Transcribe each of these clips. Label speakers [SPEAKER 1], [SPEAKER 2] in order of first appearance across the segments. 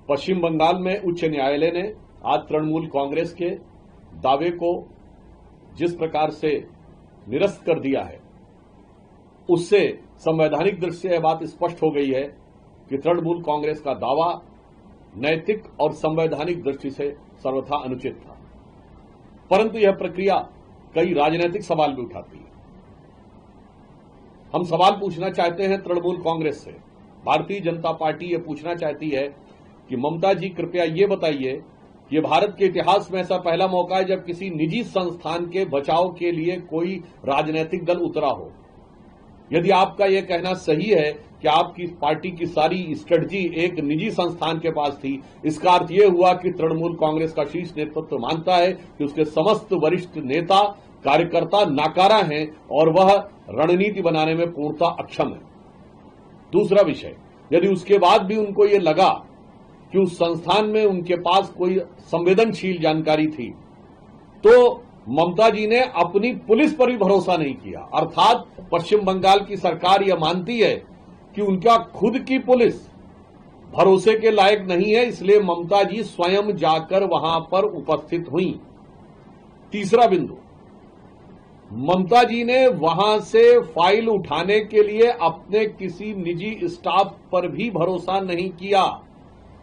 [SPEAKER 1] पश्चिम बंगाल में उच्च न्यायालय ने आज तृणमूल कांग्रेस के दावे को जिस प्रकार से निरस्त कर दिया है, उससे संवैधानिक दृष्टि से यह बात स्पष्ट हो गई है कि तृणमूल कांग्रेस का दावा नैतिक और संवैधानिक दृष्टि से सर्वथा अनुचित था। परंतु यह प्रक्रिया कई राजनीतिक सवाल भी उठाती है। हम सवाल पूछना चाहते हैं तृणमूल कांग्रेस से। भारतीय जनता पार्टी ये पूछना चाहती है कि ममता जी, कृपया ये बताइए कि भारत के इतिहास में ऐसा पहला मौका है जब किसी निजी संस्थान के बचाव के लिए कोई राजनीतिक दल उतरा हो। यदि आपका यह कहना सही है कि आपकी पार्टी की सारी स्ट्रेटजी एक निजी संस्थान के पास थी, इसका अर्थ यह हुआ कि तृणमूल कांग्रेस का शीर्ष नेतृत्व मानता है कि उसके समस्त वरिष्ठ नेता कार्यकर्ता नाकारा हैं और वह रणनीति बनाने में पूर्णतः अक्षम है। दूसरा विषय, यदि उसके बाद भी उनको ये लगा कि उस संस्थान में उनके पास कोई संवेदनशील जानकारी थी, तो ममता जी ने अपनी पुलिस पर भी भरोसा नहीं किया। अर्थात पश्चिम बंगाल की सरकार यह मानती है कि उनका खुद की पुलिस भरोसे के लायक नहीं है, इसलिए ममता जी स्वयं जाकर वहां पर उपस्थित हुई। तीसरा बिंदु, ममता जी ने वहां से फाइल उठाने के लिए अपने किसी निजी स्टाफ पर भी भरोसा नहीं किया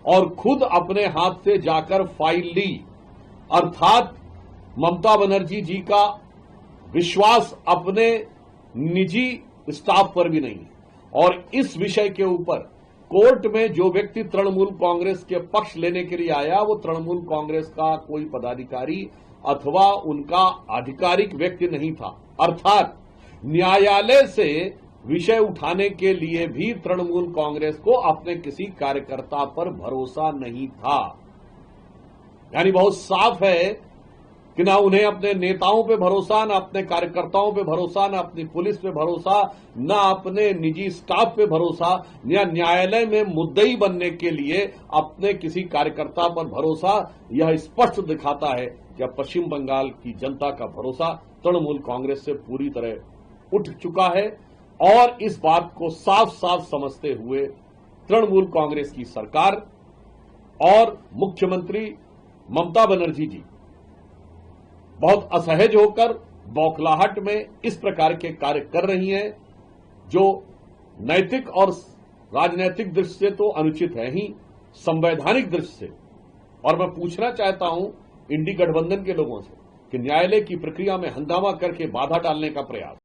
[SPEAKER 1] और खुद अपने हाथ से जाकर फाइल ली। अर्थात ममता बनर्जी जी का विश्वास अपने निजी स्टाफ पर भी नहीं। और इस विषय के ऊपर कोर्ट में जो व्यक्ति तृणमूल कांग्रेस के पक्ष लेने के लिए आया, वो तृणमूल कांग्रेस का कोई पदाधिकारी अथवा उनका आधिकारिक व्यक्ति नहीं था। अर्थात न्यायालय से विषय उठाने के लिए भी तृणमूल कांग्रेस को अपने किसी कार्यकर्ता पर भरोसा नहीं था। यानी बहुत साफ है कि ना उन्हें अपने नेताओं पे भरोसा, ना अपने कार्यकर्ताओं पे भरोसा, ना अपनी पुलिस पे भरोसा, ना अपने निजी स्टाफ पे भरोसा, या न्यायालय में मुद्दई बनने के लिए अपने किसी कार्यकर्ता पर भरोसा। यह स्पष्ट दिखाता है कि अब पश्चिम बंगाल की जनता का भरोसा तृणमूल कांग्रेस से पूरी तरह उठ चुका है। और इस बात को साफ साफ समझते हुए तृणमूल कांग्रेस की सरकार और मुख्यमंत्री ममता बनर्जी जी बहुत असहज होकर बौखलाहट में इस प्रकार के कार्य कर रही हैं, जो नैतिक और राजनीतिक दृष्टि से तो अनुचित है ही, संवैधानिक दृष्टि से। और मैं पूछना चाहता हूं इंडी गठबंधन के लोगों से कि न्यायालय की प्रक्रिया में हंगामा करके बाधा डालने का प्रयास